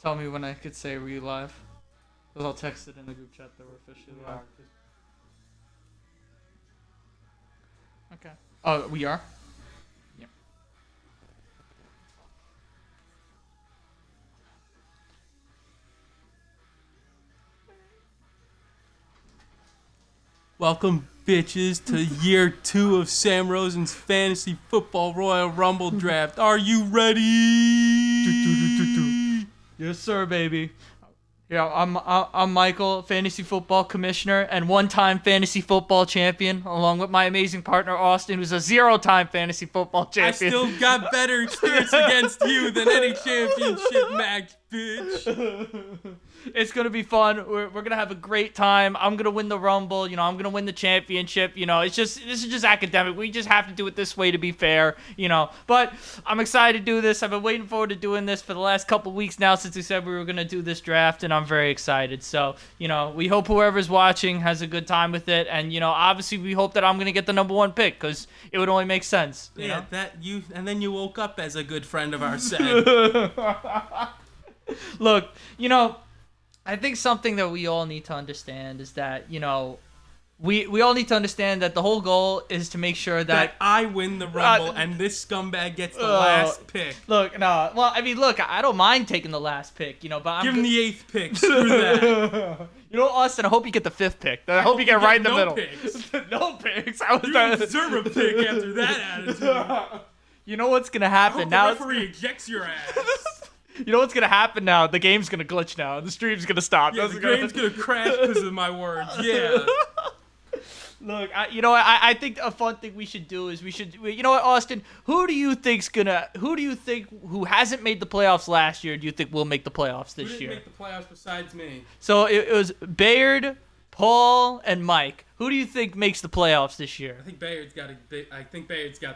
Tell me when I could say we live. Because I'll text it in the group chat that we're officially live. Okay. Oh, we are? Yep. Welcome, bitches, to year 2 of Sam Rosens Fantasy Football Royal Rumble Draft. Are you ready? Yes, sir, baby. Yeah, I'm Michael, fantasy football commissioner and one-time fantasy football champion, along with my amazing partner Austin, who's a 0-time fantasy football champion. I still got better experience against you than any championship match, bitch. It's gonna be fun. We're gonna have a great time. I'm gonna win the Rumble. I'm gonna win the championship. This is just academic. We just have to do it this way to be fair. But I'm excited to do this. I've been waiting forward to doing this for the last couple weeks now since we said we were gonna do this draft, and I'm very excited. So we hope whoever's watching has a good time with it, and obviously we hope that I'm gonna get the number 1 pick because it would only make sense. Yeah, and then you woke up as a good friend of ours said. Look, I think something that we all need to understand is that, we all need to understand that the whole goal is to make sure that I win the Rumble and this scumbag gets the last pick. Look, no. Well, I don't mind taking the last pick, but I'm Give him the 8th pick. Screw that. Austin, I hope you get the 5th pick. I hope you get right in the middle. Picks. No picks. You deserve a pick after that attitude. You know what's gonna happen I hope now? The referee ejects your ass. You know what's gonna happen now? The game's gonna glitch now. The stream's gonna stop. Yeah, the game's gonna crash because of my words. Yeah. Look, I think a fun thing we should do is Austin, who hasn't made the playoffs last year do you think will make the playoffs this year? Who didn't make the playoffs besides me? So it was Bayard, Paul, and Mike. Who do you think makes the playoffs this year? I think Bayard's got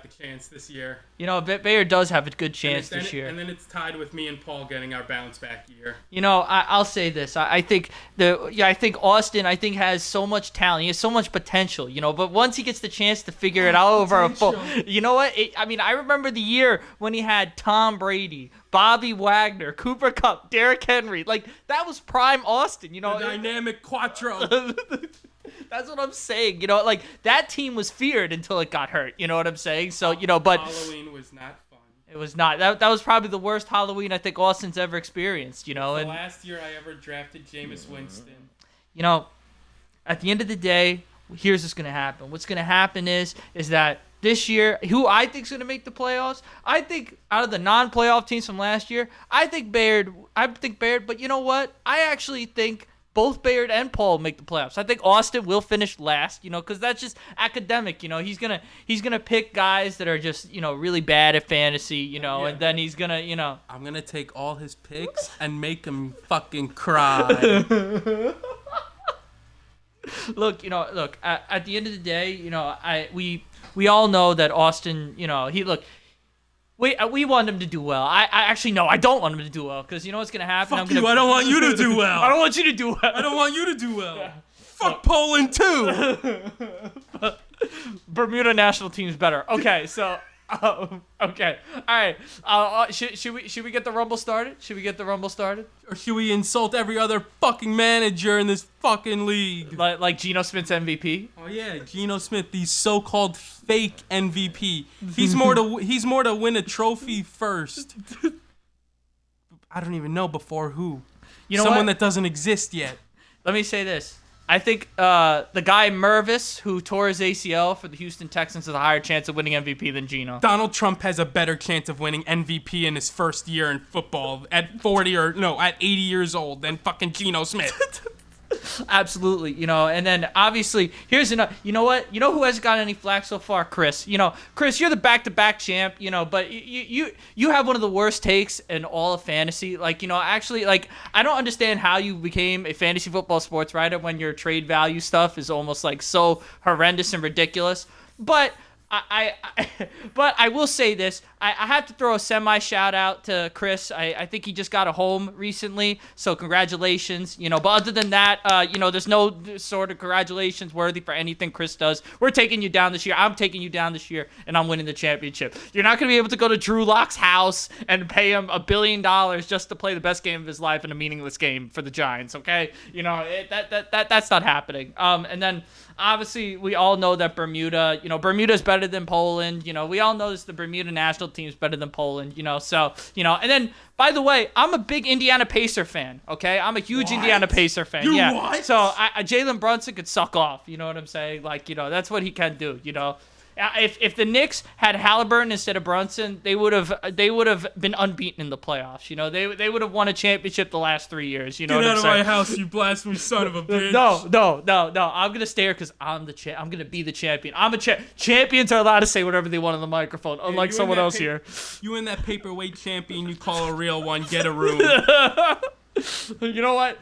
the chance this year. Bayard does have a good chance this year. And then it's tied with me and Paul getting our bounce back year. I'll say this. I think Austin has so much talent. He has so much potential, but once he gets the chance to figure it out over a full, I remember the year when he had Tom Brady, Bobby Wagner, Cooper Kupp, Derrick Henry. Like, that was prime Austin, The dynamic quattro. That's what I'm saying. That team was feared until it got hurt. You know what I'm saying? So, but Halloween was not fun. It was not. That was probably the worst Halloween I think Austin's ever experienced, The last year I ever drafted Jameis Winston. At the end of the day, here's what's going to happen. What's going to happen is that this year, who I think is going to make the playoffs, I think out of the non-playoff teams from last year, I think Bayard, but you know what? I actually think both Bayard and Paul make the playoffs. I think Austin will finish last, because that's just academic. He's gonna pick guys that are just really bad at fantasy, and then he's gonna I'm gonna take all his picks and make him fucking cry. Look, at the end of the day, we all know that Austin, We want him to do well. I actually no, I don't want him to do well because you know what's gonna happen. Fuck you! I don't want you to do well. I don't want you to do well. I don't want you to do well. Yeah. Fuck Poland too. Bermuda national team's better. Okay, so okay, all right. Should we get the Rumble started? Or should we insult every other fucking manager in this fucking league? Like Geno Smith's MVP? Oh yeah, Geno Smith, the so-called fake MVP. He's more to win a trophy first. I don't even know before who. Someone that doesn't exist yet. Let me say this. I think the guy Mervis, who tore his ACL for the Houston Texans, has a higher chance of winning MVP than Geno. Donald Trump has a better chance of winning MVP in his first year in football at 80 years old than fucking Geno Smith. Absolutely, and then obviously here's another. You know what? You know who hasn't gotten any flack so far? Chris. Chris, you're the back-to-back champ. But you have one of the worst takes in all of fantasy. Actually, I don't understand how you became a fantasy football sports writer when your trade value stuff is almost so horrendous and ridiculous. But But I will say this. I have to throw a semi shout out to Chris. I think he just got a home recently, so congratulations. But other than that, there's no sort of congratulations worthy for anything Chris does. We're taking you down this year. I'm taking you down this year, and I'm winning the championship. You're not going to be able to go to Drew Lock's house and pay him $1 billion just to play the best game of his life in a meaningless game for the Giants, okay? That's not happening. And then obviously we all know that Bermuda's better than Poland. We all know the Bermuda national team is better than Poland. And then by the way, I'm a big Indiana Pacer fan. Okay, I'm a huge Indiana Pacer fan. What? So Jalen Brunson could suck off. You know what I'm saying? That's what he can do. If the Knicks had Halliburton instead of Brunson, they would have been unbeaten in the playoffs. They would have won a championship the last 3 years. Get out of my house, you blasphemous son of a bitch! No. I'm gonna stay here because I'm gonna be the champion. Champions are allowed to say whatever they want on the microphone, unlike someone else here. You and that paperweight champion you call a real one, get a room. You know what?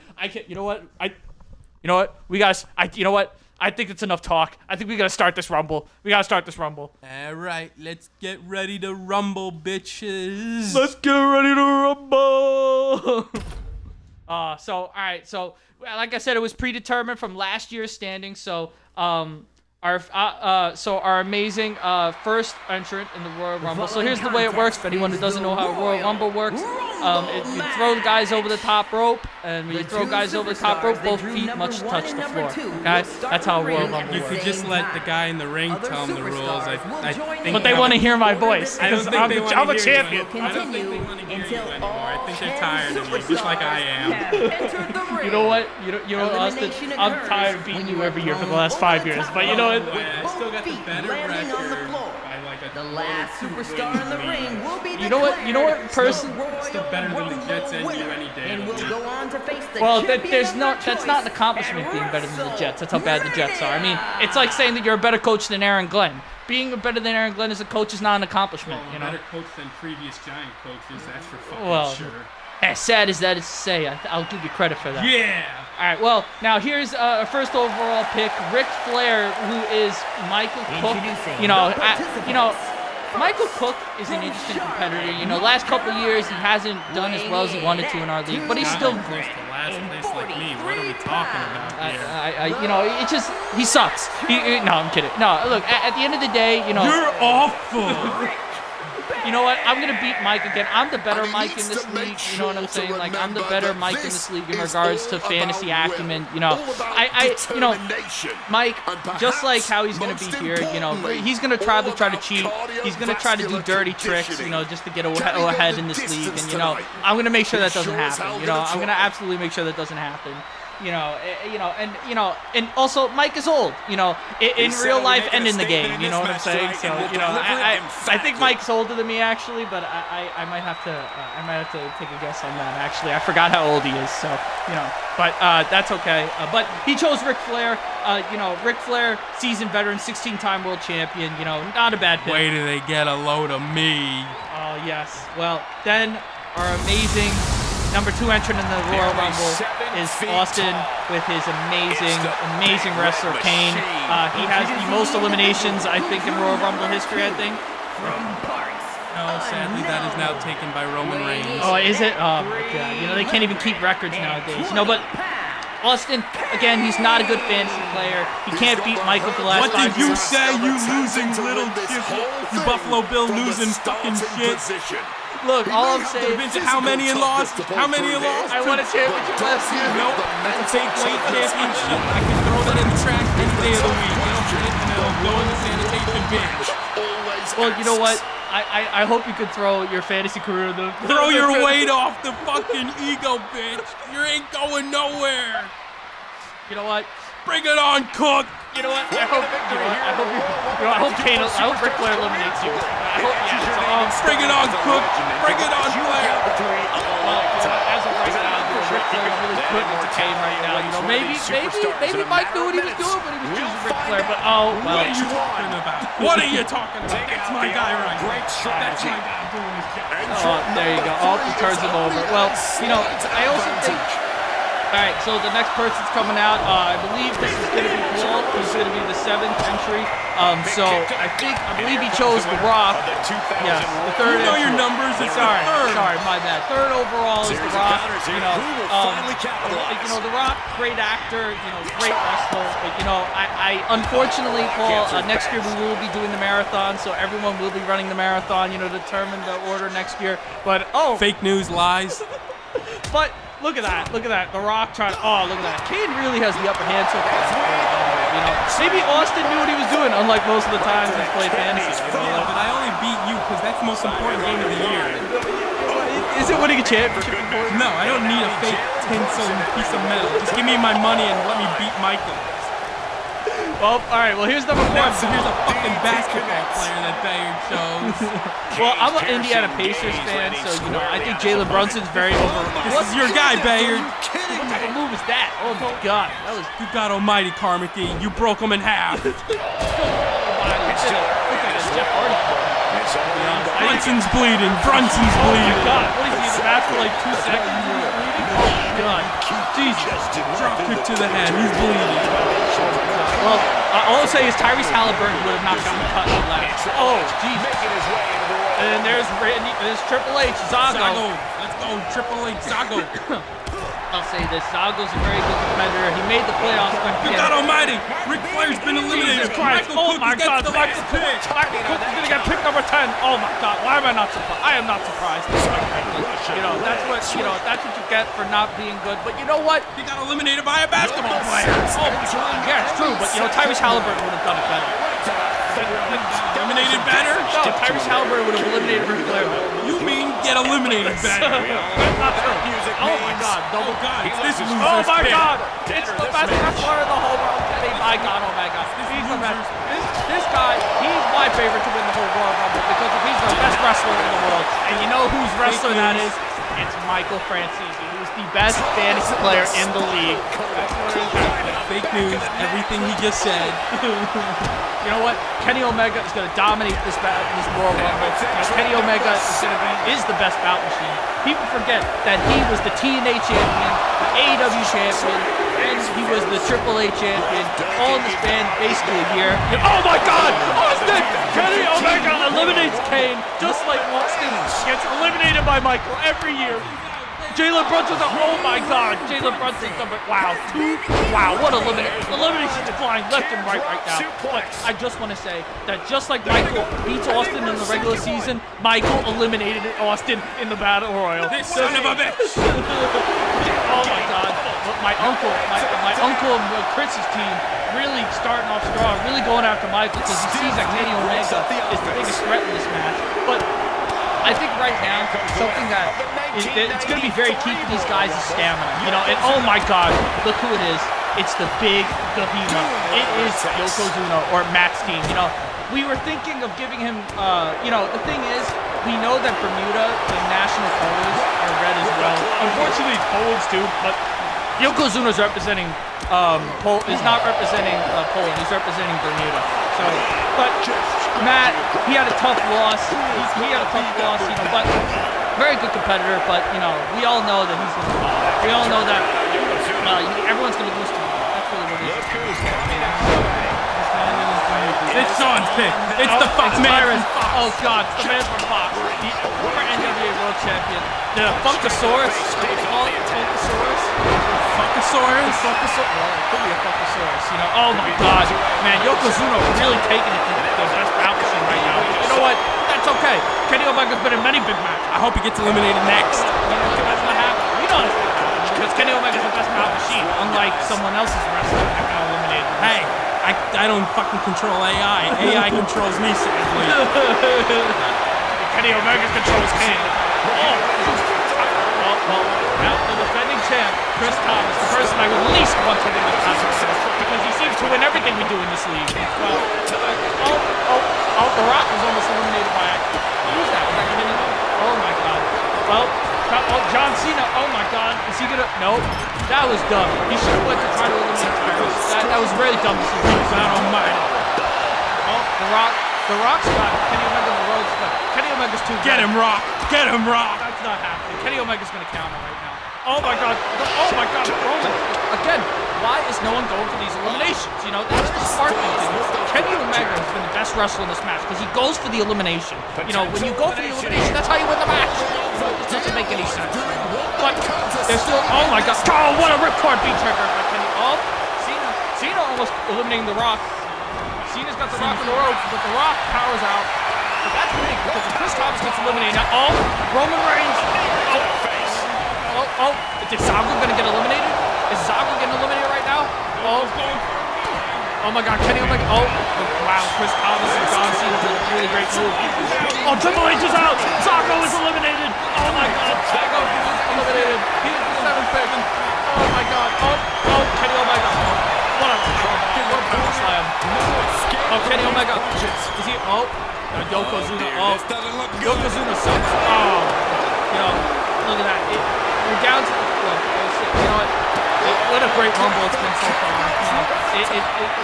I think it's enough talk. I think we gotta start this rumble. All right, let's get ready to rumble, bitches. Let's get ready to rumble. All right. So, like I said, it was predetermined from last year's standings. So, our amazing first entrant in the Royal Rumble. So here's the way it works. For anyone who doesn't know how a Royal Rumble works, you throw the guys over the top rope, and when you throw guys over the top rope, both feet must touch the floor. Okay, that's how a Royal Rumble works. You could just let the guy in the ring tell them the rules. I think. But they want to hear my voice because I'm a champion. I don't think they want to hear you anymore. I think they're tired of you, just like I am. You know what? You know, Austin, I'm tired of beating you every year for the last 5 years. But you know what? I still got the better record by like a the last superstar in the ring will be the You know what person? Still better than the Jets and you any day. And will go on to face the that's not an accomplishment being better than the Jets. That's how bad the Jets are. I mean, it's like saying that you're a better coach than Aaron Glenn. Being better than Aaron Glenn as a coach is not an accomplishment. Well, better coach than previous Giant coaches. That's for fucking sure. As sad as that is to say, I'll give you credit for that. Yeah. All right, well, now here's a first overall pick, Ric Flair, who is Michael Cook. Michael Cook is an interesting competitor. Last couple of years he hasn't done as well as he wanted to in our league, but he's still close to last place like me. What are we talking about here? it's just he sucks. No, I'm kidding. No, look, at the end of the day, you're awful. You know what? I'm gonna beat Mike again. I'm the better Mike in this league. You know what I'm saying? Like I'm the better Mike in this league in regards to fantasy acumen. Mike, just like how he's gonna be here. He's gonna try to cheat. He's gonna try to do dirty tricks. Just to get ahead in this league. And I'm gonna make sure that doesn't happen. I'm gonna absolutely make sure that doesn't happen. And also Mike is old, in real life and in the game, you know what I'm saying? So, I think Mike's older than me actually, but I might have to take a guess on that actually. I forgot how old he is, so, but that's okay. But he chose Ric Flair, Ric Flair, seasoned veteran, 16-time world champion, not a bad pick. Wait till they get a load of me. Oh, yes. Well, then our amazing number 2 entrant in the Royal Rumble is Austin with his amazing wrestler, Kane. He has the most eliminations, I think, in Royal Rumble history, I think. No, sadly, that is now taken by Roman Reigns. Oh, is it? Oh, my God. They can't even keep records nowadays. But Austin, again, he's not a good fantasy player. He can't beat Michael for the last 5 years. What did you say, you losing little shit? You Buffalo Bill losing fucking shit. Look, all I'm saying is how many you lost? How many you lost? I won a championship last year. Nope, that's a fake weight championship. I can throw that in the trash any day of the week. And it'll go in the sanitation bin. Well, you know what? I hope you could throw your fantasy career in the... Throw your weight off the fucking ego, bitch. You ain't going nowhere. You know what? Bring it on, Cook. You know what? I hope Ric Flair eliminates you. Bring it on, Cook. Bring it on, Flair. Well, as of right now, Ric Flair really putting it to Kane right now. Maybe Mike knew what he was doing when he was choosing Ric Flair, but what are you talking about? What are you talking about? That's my guy right there. That's my guy doing his job. Oh, there you go. Oh, he turns him over. Well, I also think All right, so the next person's coming out. I believe this is going to be Paul. He's going to be the 7th entry. So I believe he chose The Rock. Yes, the 3rd. You know your numbers. It's sorry, third. my bad. 3rd overall is The Rock. The Rock, great actor. Great wrestler. But I unfortunately, Paul, next year we will be doing the marathon, so everyone will be running the marathon. Determine the order next year. But fake news, lies. But look at that. The Rock trying to, look at that. Kane really has the upper hand so far. Maybe Austin knew what he was doing, unlike most of the times he's played fantasy. Yeah, but I only beat you because that's the most important game of the year. Is it winning a championship? No, I don't need a fake tinsel piece of metal. Just give me my money and let me beat Michael. Well, all right. Well, here's number 1. So here's a fucking basketball player that Bayard chose. Well, I'm an Indiana Pacers fan, so I think Jalen Brunson's very over. This is your guy, Bayard. What type of move is that? Oh my God, that was. Good God Almighty, Carmody, you broke him in half. Jeff Hardy. Brunson's bleeding. Brunson's Oh bleeding. my God, what is he in the match for like 2 seconds? Oh my God, Jesus! Drop kick to the head. He's bleeding. Well, all I'll say is Tyrese Halliburton would have not gotten cut in the last. Oh, Jesus. And there's Triple H, Zago. Let's go, Triple H, Zago. I'll say this, Zago's a very good competitor. He made the playoffs. Good God Almighty, Ric Flair's been eliminated. Jesus Christ. Oh my God, Michael Cook is going to get pick number 10. Oh my God, why am I not surprised? I am not surprised. That's what you get for not being good. But you know what? He got eliminated by a basketball player. Oh, yeah, it's true. But Tyrese Halliburton would have done it better. Eliminated better? No, Tyrese Halliburton would have eliminated Ric Flair better. You mean get eliminated better? That's not true. Oh my God, double. Oh God, it's this loser's Oh my pick. God, it's the best wrestler in the whole world. My God, oh my God, he's the best. This guy, he's my favorite to win the whole Royal Rumble because if he's the best wrestler in the world, and you know whose wrestler that is? It's Michael Franzese, who's the best fantasy player in the league. Fake news, everything he just said. You know what? Kenny Omega is going to dominate this Royal Rumble. Kenny Omega is the best bout machine. People forget that he was the TNA champion, the AEW champion, and he was the AAA champion all in the span basically a year. Oh my God! Austin! Kenny Omega eliminates Kane just like Austin gets eliminated by Michael every year. Jalen Brunson's oh my God, Jalen Brunson's number, wow, what eliminations flying left and right now. But I just want to say that just like Michael beats Austin in the regular season, Michael eliminated Austin in the Battle Royal. This son of a bitch! Oh my God, but my uncle Chris's team really starting off strong, really going after Michael because he sees that Kenny Omega is the biggest threat in this match. But I think right now, something that it's going to be very key for these guys is stamina. And oh my God, look who it is. It's the big behemoth. It is Yokozuna or Matt's team. We were thinking of giving him, the thing is, we know that Bermuda, the national colors, are red as well. Unfortunately, it's Poland's too, but Yokozuna's representing, is not representing Poland. He's representing Bermuda. So, but Matt, he had a tough loss. He had a tough loss, but very good competitor. But we all know that he's going to fall. We all know that everyone's going to lose to him. That's really what it is. It's Sean's pick. It's the Fox man. Oh God, it's the man from Fox, the former NWA World Champion, the Funkasaurus. What do you call it? Funkasaurus. Funkasaurus. Well, it could be a Funkasaurus. Oh my God, man, Yokozuna really taking it to the best bout machine right now. You know what? That's okay. Kenny Omega's been in many big matches. I hope he gets eliminated next. That's not happening. We know that's not happening because Kenny Omega's the best bout machine, unlike someone else's wrestler that got eliminated. Hey. I don't fucking control AI. AI controls me, sadly. Kenny Omega controls Kane. Well, now the defending champ, Chris Thomas, the person I would least want to win this contest because he seems to win everything we do in this league. Well, The Rock was almost eliminated by who's that? Was that Kenny? Oh my God. Well, John Cena. Oh my God. Is he gonna? Nope. That was dumb. He should have went to try to eliminate Tyrus. That was really dumb decision. God Almighty. Oh, The Rock's got Kenny Omega on the ropes, but Kenny Omega's too good. Get him, Rock. Get him, Rock. That's not happening. Kenny Omega's gonna counter right now. Oh my God. Oh my God. Roman. Again, why is no one going for these eliminations? You know, that's the smart thing to do. Kenny Omega has been the best wrestler in this match because he goes for the elimination. You know, when you go for the elimination, that's how you win the match. It doesn't make any sense. But there's still, oh my God. Oh, what a ripcord beat trigger by Kenny. Oh, Cena almost eliminating The Rock. Cena's got The Rock in the ropes, but The Rock powers out. But that's big because if Chris Thomas gets eliminated now, oh, Roman Reigns. Oh, is Zago gonna get eliminated? Is Zago getting eliminated right now? Oh my God, Kenny Omega. Oh, wow, Chris Thomas and John Cena did a really great move. Oh, Triple H is out. Zago is eliminated. Oh my God, Zago is eliminated. He is the 7th pick. Oh my God. Oh, Kenny Omega. What a power slam. Oh, Kenny Omega. Is he? Oh, Yokozuna. Oh, Yokozuna sucks. Oh, you know, look at that. We're down to, you know what? What a great Rumble it's been so far.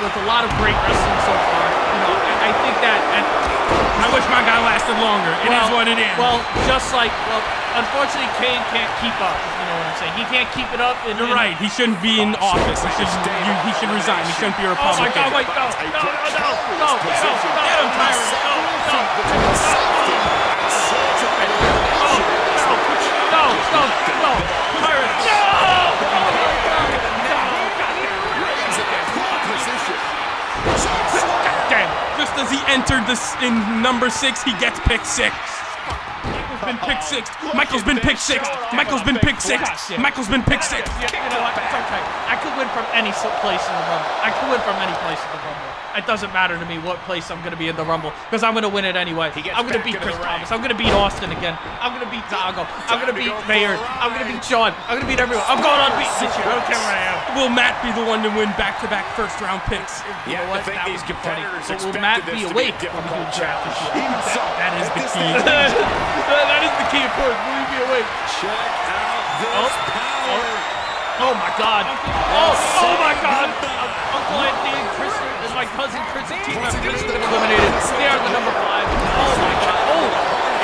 With a lot of great wrestling so far. You know, I think that. I wish my guy lasted longer. It is what it is. Well, unfortunately, Kane can't keep up. You know what I'm saying? He can't keep it up. You're right. He shouldn't be in office. He should resign. He shouldn't be a Republican. Oh my God! Wait, no! Get him, Tyrus! No! Tyrus! Just as he entered in number 6, he gets pick 6. Michael's been pick 6. Michael's been pick 6. Michael's been pick 6. You know what? It's okay. I could win from any place in the Rumble. I could win from any place in the Rumble. It doesn't matter to me what place I'm going to be in the Rumble because I'm going to win it anyway. I'm going to beat Chris Thomas. I'm going to beat Austin again. I'm going to beat Zago. I'm going to beat Bayard. I'm going to beat Shawn. I'm going to beat everyone. I'm going on beat this year. I don't care where I am. Will Matt be the one to win back-to-back first-round picks? You know what? That would be funny. But will Matt be awake when we do the draft this year? That is the key. That is the key, of course. Will he be awake? Check out this power. Oh my God. Oh my God. Uncle Anthony and Chris and my cousin Chris and team members have been eliminated. They are the number 5. Oh my God. Oh,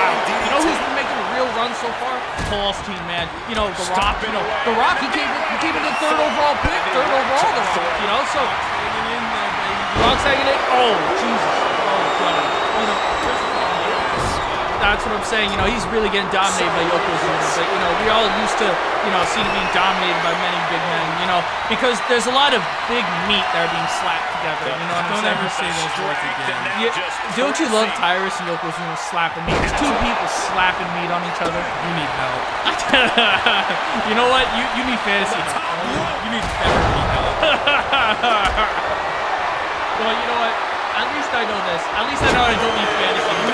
wow. You know who's been making a real run so far? Paul's team, man. You know, The Rock. You know, The Rock, he came in the 3rd overall pick. 3rd overall, The Rock. You know, so. Rock's hanging in. Oh, Jesus. Oh, God. You know, that's what I'm saying. You know, he's really getting dominated by Yokozuna. But, you know, we all used to, you know, see him being dominated by many big men, you know, because there's a lot of big meat that are being slapped together. You know what I'm saying? Don't ever say those words again. Don't you love Tyrus and Yokozuna slapping meat? There's 2 people slapping meat on each other. You need help. You know what? You need fantasy help. You need better help. Well, you know what? At least I know this. At least I know I don't need fantasy. You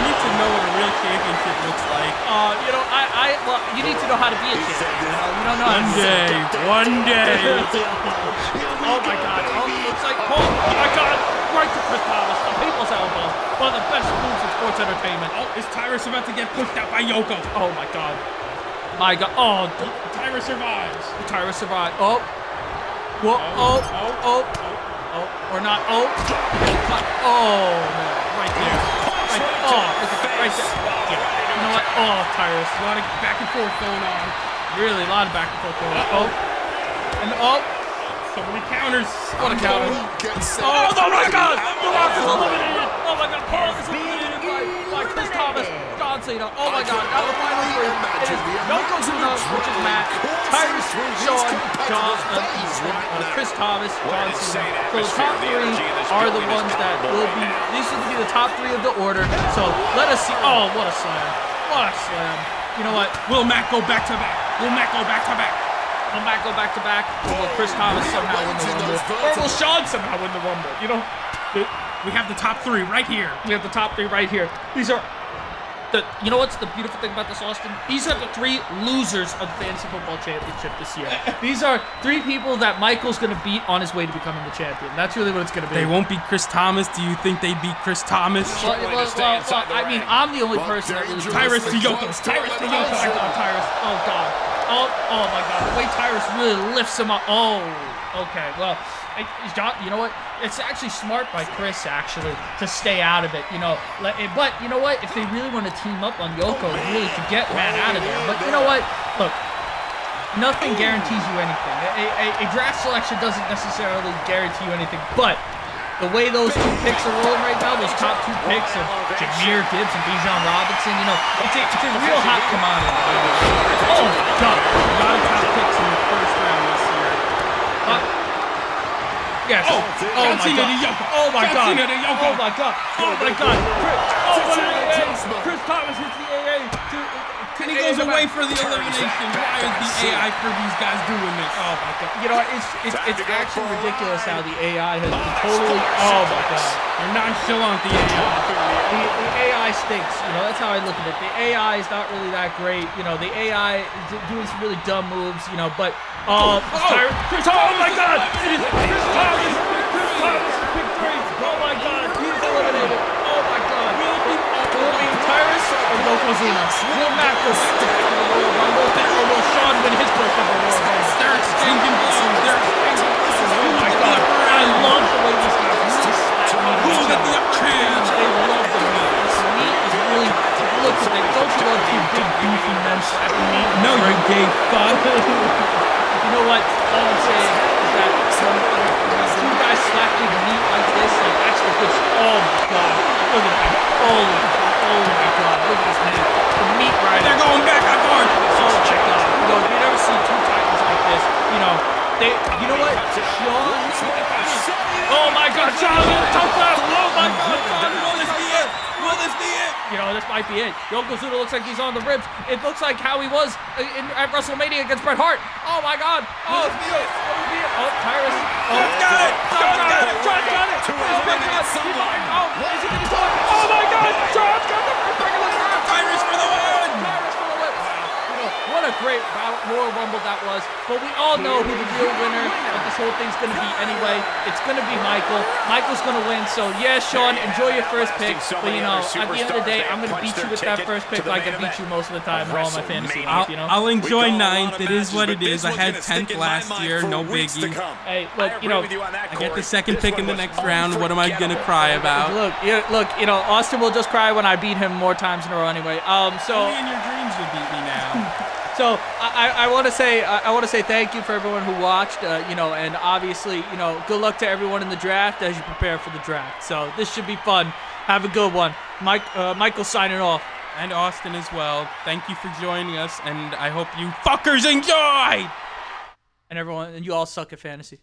need to know what a real championship looks like. You know, well, you need to know how to be a champion. You don't know. One day. Oh my God. Oh, looks like Paul. Oh my God. Right to Chris Thomas. The people's elbow. One of the best moves in sports entertainment. Oh, is Tyrus about to get pushed out by Yoko? Oh my God. My God. Oh, Tyrus survives. Tyrus survived. Oh. Whoa. Oh. Or not. Oh. Oh, man. Right there. Look at that. Right there. Yeah. You know what? Oh, Tyrus. A lot of back and forth going on. Really, a lot of back and forth going on. Oh. And so many counters. What a counter. Oh my God. The Rock is eliminated. Oh my God. Paul is eliminated by Chris Thomas. John Cena. Oh my God. Now the final 3. It is Yokozuna, which is Matt, Tyrus, Shawn, Chris Thomas, John Cena. So the top 3 are the ones that will be, these will be the top 3 of the order. So let us see. Oh, what a slam. What a slam. You know what? Will Matt go back to back? Will Matt go back to back? Will Matt go back to back? Or will Chris Thomas somehow win the Rumble? Or will Shawn somehow win the Rumble? You know? We have the top 3 right here. We have the top 3 right here. These are you know what's the beautiful thing about this, Austin? These are the 3 losers of the Fantasy Football Championship this year. These are 3 people that Michael's going to beat on his way to becoming the champion. That's really what it's going to be. They won't beat Chris Thomas. Do you think they beat Chris Thomas? Well, I mean, I'm the only person that really Tyrus to Yoko. Tyrus to Yoko. Oh my God, Tyrus. Oh God. Oh my God. The way Tyrus really lifts him up. Oh, okay. Well, you know what? It's actually smart by Chris, actually, to stay out of it, you know. But, you know what? If they really want to team up on Yoko, really to get Matt out of there. But, you know what? Look, nothing guarantees you anything. A draft selection doesn't necessarily guarantee you anything, but the way those two picks are rolling right now, those top two picks of Jahmyr Gibbs and Bijan Robinson, you know, it's a real hot commodity. Oh my God, A lot of top picks in the first round this year. yes. Oh my God. Oh my God. Oh my God. Oh my God. Chris Thomas hits the AA. And he goes away for the elimination. Why is the AI for these guys doing this? Oh my God. You know, it's actually ridiculous how the AI has been totally. Oh my God. They're nonchalant, the AI. The AI stinks. You know, that's how I look at it. The AI is not really that great. You know, the AI is doing some really dumb moves. You know, but oh my God. It is Chris Thomas. Chris Thomas is pick 3. Oh my God. He's eliminated. Oh my God. Will it be Tyrus or Yokozuna? Will Matt go back to the Royal Rumble? Or will Sean win his first ever Royal Rumble? They're exchanging blows. Oh my God. I love the way these guys Who'll get the upper hand? They love the meat. This meat is really, look at that. Don't you love two big beefy men slapping meat? No, you gay fuck. You know what? All I'm saying is that when two guys slap big meat like this, like that's the good. Oh my God. Look at that. Oh my God. Look at this man. The meat rider. They're going back and forth. Oh my God. You know, you never see two titans like this. You know, you know what? Sean. Oh my God, Sean, tough left. Oh my God, Sean, will this be it? Will this be it? You know, this might be it. Yokozuna looks like he's on the ribs. It looks like how he was at WrestleMania against Bret Hart. Oh my God. Oh, will this be it? Will this be it? Oh, Tyrus. Oh, got it. Sean got it. Sean got it. Oh my God. Oh, is he going to do it? Oh my God. Sean's got the first pick of the draft. Tyrus for the win. Tyrus for the win. You know, what a great Royal Rumble that was. But we all know who the real winner of this whole thing's going to be anyway. It's going to be Michael. Michael's going to win. So, yeah, Sean, enjoy your first pick. But, you know, at the end of the day, I'm going to beat you with that first pick like I beat you most of the time in all my fantasy leagues, you know? I'll enjoy 9th. It is what it is. I had 10th last year. No biggie. Hey, look, you know, I get the second pick in the next round. What am I going to cry about? look, you know, Austin will just cry when I beat him more times in a row anyway. So Only in your dreams you beat me now. So I want to say thank you for everyone who watched, you know, and obviously, you know, good luck to everyone in the draft as you prepare for the draft. So this should be fun. Have a good one. Michael signing off. And Austin as well. Thank you for joining us, and I hope you fuckers enjoyed! And everyone, and you all suck at fantasy.